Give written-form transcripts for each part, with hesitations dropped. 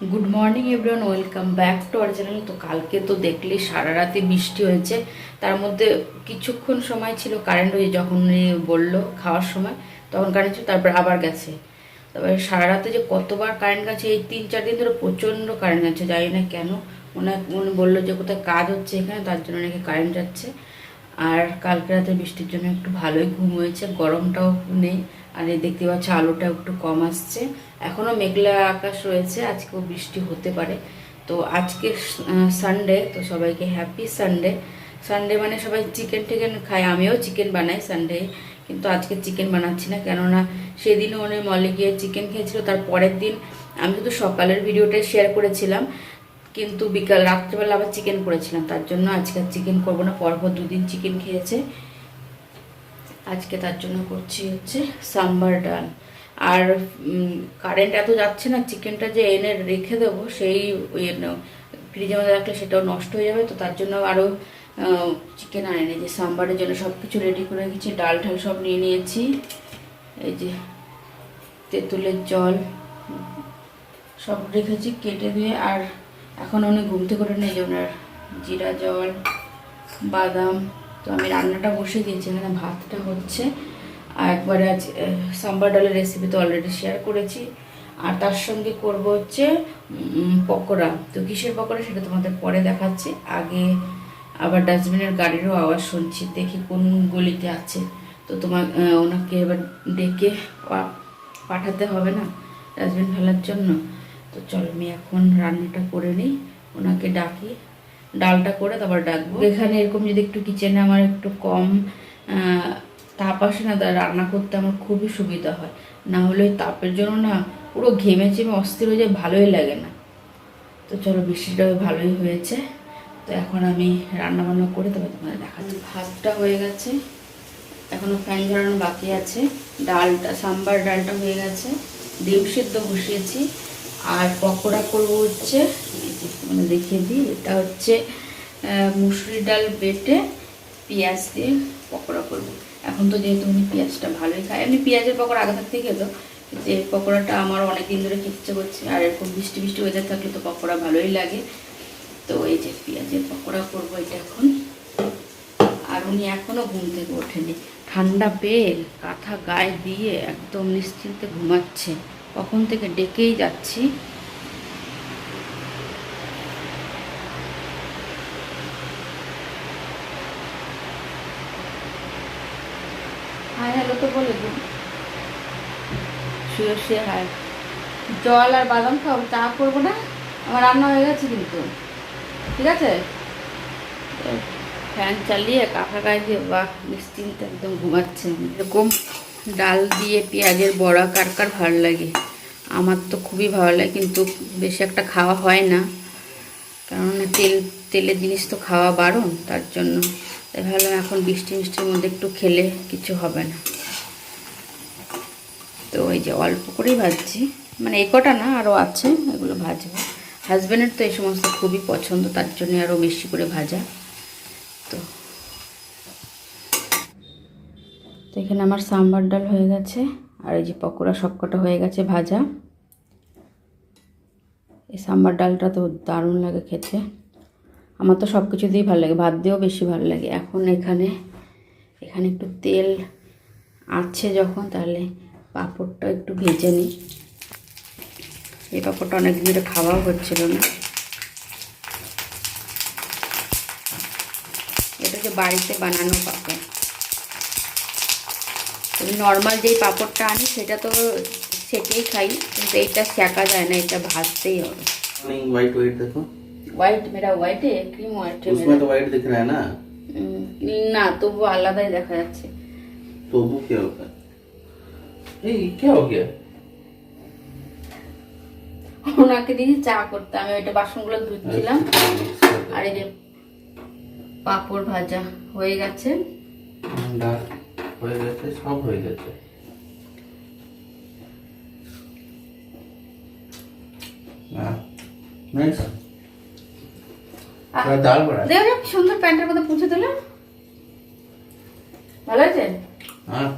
Good morning everyone, welcome back to our channel. তো কালকে তো দেখলি সারা রাতে বৃষ্টি হয়েছে, তার মধ্যে কিছুক্ষণ সময় ছিল কারেন্ট হয়ে, যখন বললো খাওয়ার সময় তখন কারেন্ট ছিল, তারপর আবার গেছে। তারপরে সারা রাতে যে কতবার কারেন্ট গেছে, এই 3-4 দিন ধরে প্রচণ্ড কারেন্ট যাচ্ছে, জানি না কেন। মনে বললো যে কোথায় কাজ হচ্ছে এখানে, তার জন্য নাকি কারেন্ট যাচ্ছে। আর কালকে রাতে বৃষ্টির জন্য একটু ভালোই ঘুম হয়েছে, গরমটাও নেই। আর এই দেখতে পাচ্ছি আলোটা একটু কম আসছে, এখনও মেঘলা আকাশ রয়েছে, আজকেও বৃষ্টি হতে পারে। তো আজকে সানডে, তো সবাইকে হ্যাপি সানডে। সানডে মানে সবাই চিকেন টিকেন খায়, আমিও চিকেন বানাই সানডে, কিন্তু আজকে চিকেন বানাচ্ছি না, কেননা সেদিনও উনি মলে গিয়ে চিকেন খেয়েছিল। তার পরের দিন আমি শুধু সকালের ভিডিওটাই শেয়ার করেছিলাম, কিন্তু বিকাল রাত্রেবেলা আবার চিকেন করেছিলাম, তার জন্য আজকে আর চিকেন করবো না। পরপর 2 দিন চিকেন খেয়েছে, আজকে তার জন্য করছি হচ্ছে সাম্বার ডাল। আর কারেন্ট এত যাচ্ছে না, চিকেনটা যে এনে রেখে দেবো সেই ফ্রিজের মধ্যে রাখলে সেটাও নষ্ট হয়ে যাবে, তো তার জন্য আরও চিকেন আনেনি। যে সাম্বারের জন্য সব কিছু রেডি করে রেখেছি, ডাল ঠাল সব নিয়ে নিয়েছি। এই যে তেঁতুলের জল সব রেখেছি কেটে দিয়ে। আর এখন উনি ঘুম থেকে করে নিয়ে যাবেন, আর জিরা জল, বাদাম। তো আমি রান্নাটা বসে দিয়েছি, এখানে ভাতটা হচ্ছে। আর একবারে আজ সাম্বার ডালের রেসিপি তো অলরেডি শেয়ার করেছি। আর তার সঙ্গে করব হচ্ছে পকোড়া। তো কিসের পকোড়া সেটা তোমাদের পরে দেখাচ্ছি। আগে আবার ডাস্টবিনের গাড়িরও আওয়াজ শুনছি, দেখি কোন গলিতে আছে। তো ওনাকে এবার ডেকে পাঠাতে হবে না ডাস্টবিন ফেলার জন্য। তো চলো আমি এখন রান্নাটা করে নিই, ওনাকে ডাকি, ডালটা করে তারপর ডাকবো। এখানে এরকম যদি একটু কিচেনে আমার একটু কম তাপ আসে না, রান্না করতে আমার খুবই সুবিধা হয়। না হলে তাপের জন্য না পুরো ঘেমে চেমে অস্থির হয়ে যায়, ভালোই লাগে না। তো চলো বৃষ্টিটাও ভালোই হয়েছে। তো এখন আমি রান্না বান্না করে তবে তোমাদের দেখাচ্ছি। ভাতটা হয়ে গেছে, এখনও ফ্যান ঝরানো বাকি আছে। ডালটা সাম্বার ডালটা হয়ে গেছে, ডিম সিদ্ধ বসিয়েছি। আর পকোড়া করবো হচ্ছে, মানে দেখিয়ে দিই, এটা হচ্ছে মুসুরি ডাল বেটে পেঁয়াজ দিয়ে পকোড়া করবো। এখন তো যেহেতু উনি পেঁয়াজটা ভালোই খায়, এমনি পেঁয়াজের পকোড়া আগে থাকতেই খেত, কিন্তু এই পকোড়াটা আমার অনেক দিন ধরে খেতে ইচ্ছে করছে। আর এরকম বৃষ্টি বৃষ্টি ওয়েদার থাকলে তো পকোড়া ভালোই লাগে। তো এই যে পেঁয়াজের পকোড়া করবো এটা এখন। আর উনি এখনও ঘুম থেকে ওঠেনি, ঠান্ডা পেয়ে কাঁথা গায়ে দিয়ে একদম নিশ্চিন্তে ঘুমাচ্ছে, কখন থেকে ডেকেই যাচ্ছি। হাই হ্যালো তো বলে দিন, শুয়ে শুয়ে হাই। জল আর বাদাম খাবো, চা করবো না, আমার রান্না হয়ে গেছে কিন্তু, ঠিক আছে। ফ্যান চালিয়ে কাঁথা গায়ে দিয়ে বাহ নিশ্চিন্তে একদম ঘুমাচ্ছে। এরকম ডাল দিয়ে পেঁয়াজের বড়া কার কার ভালো লাগে? আমার তো খুবই ভালো লাগে, কিন্তু বেশি একটা খাওয়া হয় না, কারণ তেলের জিনিস তো খাওয়া বারণ, তার জন্য। তাই ভাবলাম এখন বৃষ্টি মিষ্টির মধ্যে একটু খেলে কিছু হবে না। তো এই যে অল্প করেই ভাজছি, মানে এ কটা না, আরও আছে, এগুলো ভাজবো। হাজব্যান্ডের তো এই সমস্ত খুবই পছন্দ, তার জন্য আরও বেশি করে ভাজা। তো তো এখানে আমার সাম্বার ডাল হয়ে গেছে, আর এই যে পকোড়া সবকটা হয়ে গেছে ভাজা। এই সাম্বার ডালটা তো দারুণ লাগে খেতে, আমার তো সব কিছু দিয়েই ভালো লাগে, ভাত দিয়েও বেশি ভালো লাগে। এখন এখানে একটু তেল আছে যখন, তাহলে পাঁপড়টা একটু ভেজে নিই। এই পাঁপড়টা অনেকদিন ধরে খাওয়াও হচ্ছিল না, এটা যে বাড়িতে বানানো পাঁপড়। নর্মাল যেই পাঁপড়টা আনি সেটা তো সেকেই খাই, কিন্তু এইটা সেকা যায় না, এটা ভাজতেই হবে। व्हाइट व्हाइट देखो, व्हाइट मेरा व्हाइट है, क्रीम व्हाइट है उसमें तो व्हाइट दिख रहा है ना, না তবু আলাদাই দেখা যাচ্ছে। तो वो क्या होता है? ये क्या हो गया? ওনাকে দিয়ে চা করতে, আমি ওইটা বাসনগুলো ধুচ্ছিলাম। আর এই যে পাঁপড় ভাজা হয়ে গেছে, ডাল হয়ে গেছে, সব হয়ে গেছে। নাইস। ডাল বড়া দেখো কি সুন্দর প্যান্টের মধ্যে পুছে দিলাম, ভালো আছে। হ্যাঁ,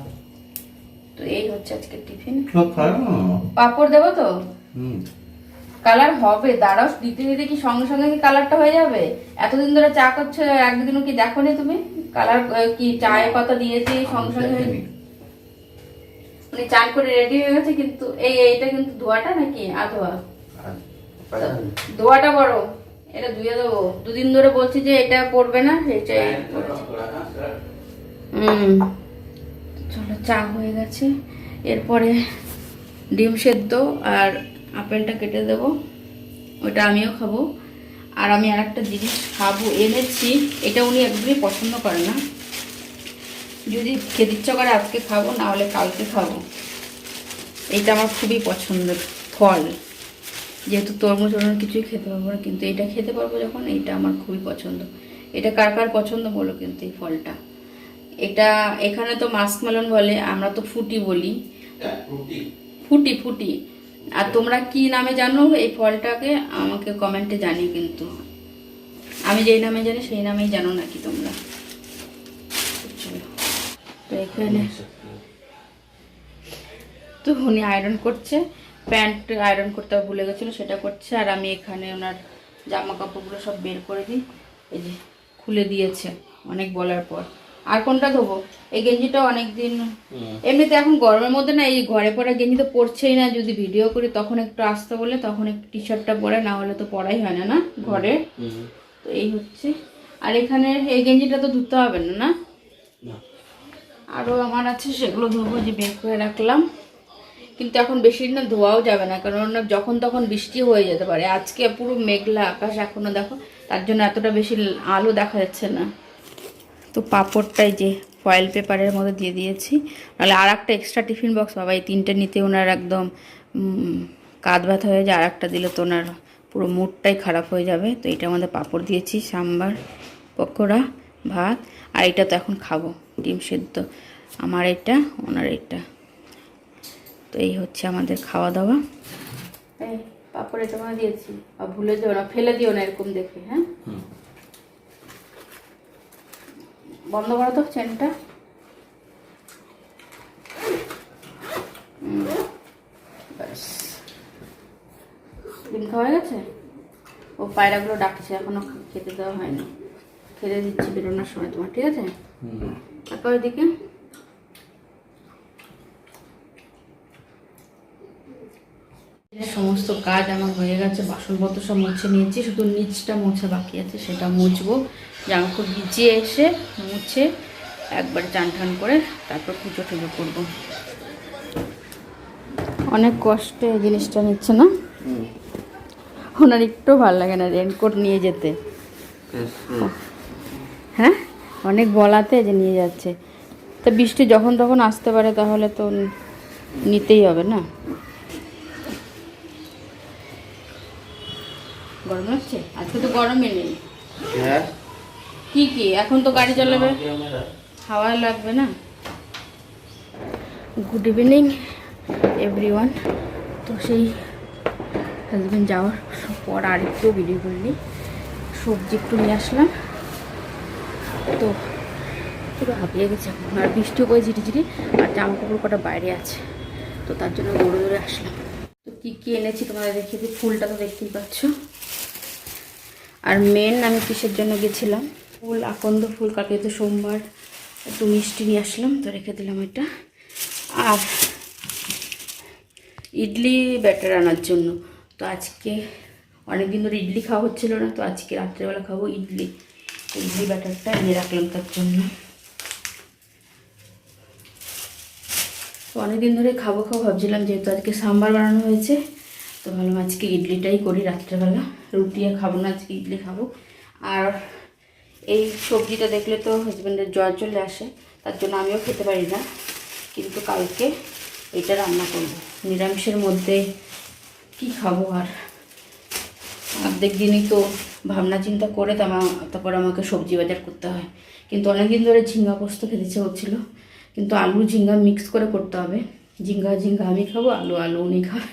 তো এই হচ্ছে আজকে টিফিন। সব খাও। পাঁপড় দেবো তো, কালার হবে, দাঁড়াও, দিতে দিতে কি সঙ্গে সঙ্গে কি কালারটা হয়ে যাবে? এতদিন ধরে চা করছো, একদিনও কি দেখো নি তুমি কালার? কি চায়ের পাতা দিয়েছি সঙ্গে সঙ্গে হয়ে মানে চান করে রেডি হয়ে গেছে, কিন্তু এইটা কিন্তু ধোয়াটা নাকি আধোয়া? ধোয়াটা বড়, এটা ধুয়ে দেবো। দুদিন ধরে বলছি যে এটা করবে না, এটাই চলো, চা হয়ে গেছে। এরপরে ডিম সেদ্ধ আর আপেলটা কেটে দেবো, ওইটা আমিও খাবো। আর আমি আর একটা জিনিস খাবো এনেছি, এটা উনি একদমই পছন্দ করে না, যদি খেতে ইচ্ছা করে আজকে খাবো, না হলে কালকে খাবো। এটা আমার খুবই পছন্দের ফল, যেহেতু তরমুজ অন্য কিছুই খেতে পারবো না, কিন্তু এটা খেতে পারবো যখন, এইটা আমার খুবই পছন্দ। এটা কার কার পছন্দ বলো কিন্তু এই ফলটা। এটা এখানে তো মাস্কমেলন বলে, আমরা তো ফুটি বলি, ফুটি ফুটি। আর তোমরা কি নামে জানো এই ফলটাকে আমাকে কমেন্টে জানিও, কিন্তু আমি যেই নামে জানি সেই নামেই জানো নাকি তোমরা। তো এখানে তো উনি আয়রন করছে, প্যান্ট আয়রন করতে ভুলে গেছিলো, সেটা করছে। আর আমি এখানে ওনার জামা কাপড়গুলো সব বের করে দিই, এই যে খুলে দিয়েছে অনেক বলার পর। আর কোনটা ধোবো? এই গেঞ্জিটা অনেকদিন, এমনিতে এখন গরমের মধ্যে না এই ঘরে পরা গেঞ্জি তো পরছেই না, যদি ভিডিও করি তখন একটু আসতে বলে তখন একটু টি শার্টটা পরে, না হলে তো পরাই হয় না না ঘরে। তো এই হচ্ছে। আর এখানে এই গেঞ্জিটা তো ধুতে হবে না না, আরও আমার আছে সেগুলো ধোবো, যে বের করে রাখলাম। কিন্তু এখন বেশি দিন না ধোয়াও যাবে না, কারণ যখন তখন বৃষ্টি হয়ে যেতে পারে। আজকে পুরো মেঘলা আকাশ এখনো দেখো, তার জন্য এতটা বেশি আলো দেখা যাচ্ছে না। তো পাঁপড়টাই যে ফয়েল পেপারের মধ্যে দিয়ে দিয়েছি, নাহলে আর একটা এক্সট্রা টিফিন বক্স বাবা, এই তিনটে নিতে ওনার একদম কাঁধ ব্যথা হয়ে যায়, আর একটা দিলে তো ওনার পুরো মুডটাই খারাপ হয়ে যাবে। তো এটার মধ্যে পাঁপড় দিয়েছি, সাম্বার, পকোড়া, ভাত। আর এটা তো এখন খাবো, ডিম সেদ্ধ। আমার এটা, ওনার এটা। তো এই হচ্ছে আমাদের খাওয়া দাওয়া। এই পাঁপড় এটা মানে দিয়েছি, আর ভুলে যেও না, ফেলে দিও না এরকম দেখে, হ্যাঁ? বন্ধ করো তো চেনটা। ব্যাস, ডিম খাওয়া গেছে। ও পায়রাগুলো ডাকছে, এখনো খেতে দেওয়া হয়নি, খেতে দিচ্ছি বেরোনোর সময় তোমার, ঠিক আছে? তারপর এদিকে সমস্ত কাজ আমার হয়ে গেছে, বাসনপত্র সব মুছে নিয়েছি, শুধু নিচটা মোছা বাকি আছে, সেটা মুছবো। জামাকাপড় ভিজিয়ে এসে মুছে একবার চান টান করে তারপর পুজো টুজো করবো। অনেক কষ্টে এই জিনিসটা নিচ্ছে না, ওনার একটু ভালো লাগে না রেনকোট নিয়ে যেতে। হ্যাঁ, অনেক বলাতে যে নিয়ে যাচ্ছে। তা বৃষ্টি যখন তখন আসতে পারে, তাহলে তো নিতেই হবে না। গরম লাগছে? আজকে তো গরমে নেই। কি কি এখন তো গাড়ি চালাবে, হাওয়া লাগবে না। Good evening everyone. তো সেই হাজব্যান্ড যাওয়ার পর আর একটু ভিডিও করলি, সবজি একটু নিয়ে আসলাম, তো পুরো হাঁপিয়ে গেছে এখন। আর বৃষ্টিও করে ঝিটিঝিটি, আর জামা কাপড় কটা বাইরে আছে, তো তার জন্য দৌড়ে দৌড়ে আসলাম। তো কী কী এনেছি তোমাদের দেখিয়ে দিই, ফুলটা তো দেখতেই পাচ্ছ। আর মেন আমি কিসের জন্য গেছিলাম, ফুল, আকন্দ ফুল, কালকে তো সোমবার, একটু মিষ্টি নিয়ে আসলাম, তো রেখে দিলাম এটা। আর ইডলি ব্যাটার আনার জন্য, তো আজকে অনেকদিন ধরে ইডলি খাওয়া হচ্ছিল না, তো আজকে রাত্রেবেলা খাবো ইডলি, ইডলি ব্যাটারটা এনে রাখলাম তার জন্য। তো অনেকদিন ধরে খাবো ভাবছিলাম, যেহেতু আজকে সাম্বার বানানো হয়েছে, তো ভাবলাম আজকে ইডলিটাই করি রাত্রেবেলা, রুটি আর খাবো না, আজকে ইডলি খাবো। আর এই সবজিটা দেখলে তো হাজব্যান্ডের জ্বর চলে আসে, তার জন্য আমিও খেতে পারি না, কিন্তু কালকে এটা রান্না করবো। নিরামিষের মধ্যে কি খাবো, আর অর্ধেক দিনই তো ভাবনা চিন্তা করে তারপর আমাকে সবজি বাজার করতে হয়। কিন্তু অনেকদিন ধরে ঝিঙ্গা পোস্ত খেতে ইচ্ছে হচ্ছিলো, কিন্তু আলু ঝিঙ্গা মিক্স করে করতে হবে। ঝিঙ্গা আমি খাবো, আলু উনি খাবে,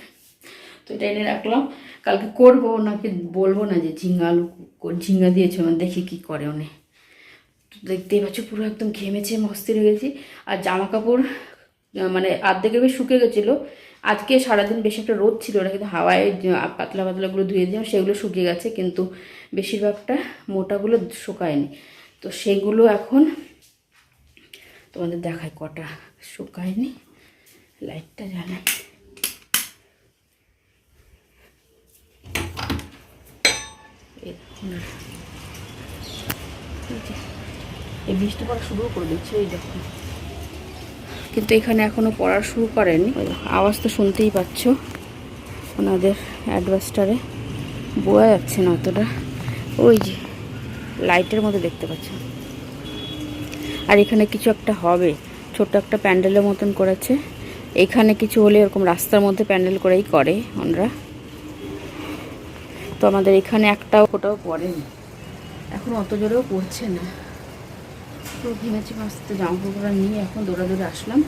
তো এটা এনে রাখলাম। কালকে করবো, ওনাকে বলবো না যে ঝিঙ্গা দিয়েছে, দেখি কি করে উনি। দেখতেই পাচ্ছ পুরো একদম ঘেমেছে, মস্তি হয়ে গেছি। আর জামা কাপড় মানে অর্ধেকের বেশ শুকে গেছিলো, আজকে সারাদিন বেশি একটা রোদ ছিল না, কিন্তু হাওয়ায় পাতলা পাতলাগুলো ধুয়ে দিলাম, সেগুলো শুকিয়ে গেছে, কিন্তু বেশিরভাগটা মোটাগুলো শুকায়নি। তো সেগুলো এখন তোমাদের দেখায় কটা শুকায়নি। লাইটটা জ্বালাই। এই বৃষ্টি পড়া শুরু করে দিচ্ছে এই যখন, কিন্তু এখানে এখনো পড়া শুরু করেনি। আওয়াজ তো শুনতেই পাচ্ছ, ওনাদের অ্যাডভাস্টারে বোঝা যাচ্ছে না অতটা, ওই যে লাইটের মধ্যে দেখতে পাচ্ছ। আর এখানে কিছু একটা হবে, ছোট্ট একটা প্যান্ডেলের মতন করেছে। এখানে কিছু হলে এরকম রাস্তার মধ্যে প্যান্ডেল করেই করে ওনারা। তো আমাদের এখানে একটাও ফোটাও পড়েনি, এখন অত জোরেও পড়ছে না। তো ভেবেছি মাস্তে জামা কাপড় নিয়ে এখন দৌড়াদৌড়ে আসলাম।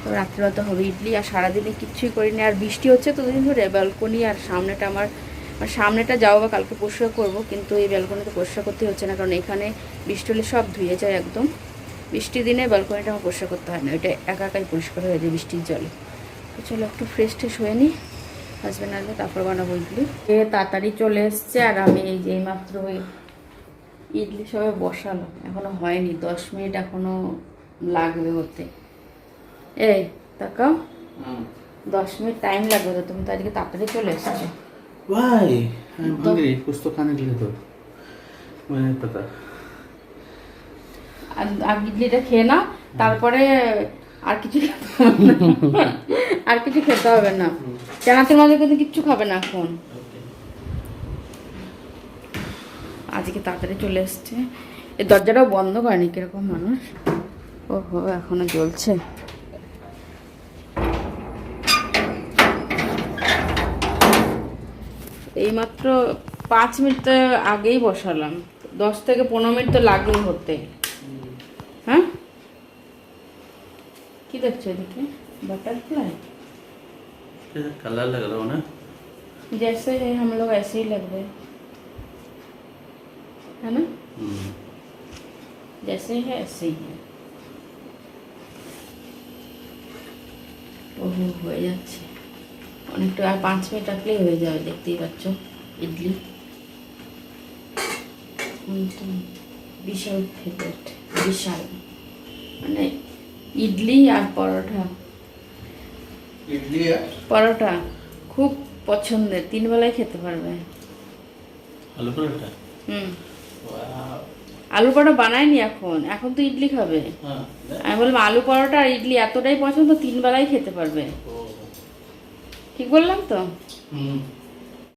তো রাত্রেবেলা হবে ইডলি, আর সারাদিনে কিচ্ছুই করিনি। আর বৃষ্টি হচ্ছে তো দুদিন ধরে, ব্যালকনি আর সামনেটা আমার সামনেটা যাও বা কালকে পরিষ্কার করবো, কিন্তু এই ব্যালকনিতে পরিষ্কার করতে হচ্ছে না, কারণ এখানে বৃষ্টি হলে সব ধুয়ে যায় একদম। বৃষ্টির দিনে ব্যালকনিটা আমার পরিষ্কার করতে হয় না, ওইটা একা একাই পরিষ্কার হয়ে যায় বৃষ্টির জলে। তো চলো একটু ফ্রেশ ট্রেশ হয়ে নিই, হাজব্যান্ড আসবে তারপর বানাবো ইডলি। এ তাড়াতাড়ি চলে এসছে, আর আমি এই যে এইমাত্র ওই ইডলি সবে বসালো, এখনো হয়নি, 10 মিনিট এখনো লাগবে হতে। এই তাকাও, 10 মিনিট টাইম লাগবে তো, তুমি তো আজকে তাড়াতাড়ি চলে এসেছো। Why? I'm hungry. कुछ तो खाने के लिए दो। मुझे पता। আর ইডলিটা খেয়ে নাও, তারপরে আর কিছু খেতে হবে না। আর কিছু খেতে হবে না, চানাচুর মাঝে কিন্তু কিচ্ছু খাবে না এখন। আজকে তাড়াতাড়ি চলে এসছে, এই দরজাটাও বন্ধ করেনি, কিরকম মানুষ। ওহো, এখনো জ্বলছে। এইমাত্র 5 মিনিট আগেই বসালাম, 10 থেকে 15 মিনিট তো লাগবেই হতে। हाँ किधर चली के बटरफ्लाई कलर लग रहा हो ना, जैसे है हम लोग ऐसे ही लग रहे है ना, जैसे है ऐसे ही है। ওহো হয়ে যাচ্ছে অনেকটা, আর 5 মিনিট রাখলেই হয়ে যাবে। দেখতেই পাচ্ছ ইডলি বিশাল ফেভারিট, বিশাল মানে ইডলি আর পরোটা। इडली है পরোটা খুব পছন্দের, 3 বেলায় খেতে পারবে। आलू पराठा। वाह। আলু পরোটা বানায়নি এখন, এখন তো ইডলি খাবে। हाँ। আমি বললাম আলু পরোটা আর ইডলি এতটাই পছন্দ, 3 বেলায় খেতে পারবে। ঠিক বললাম তো?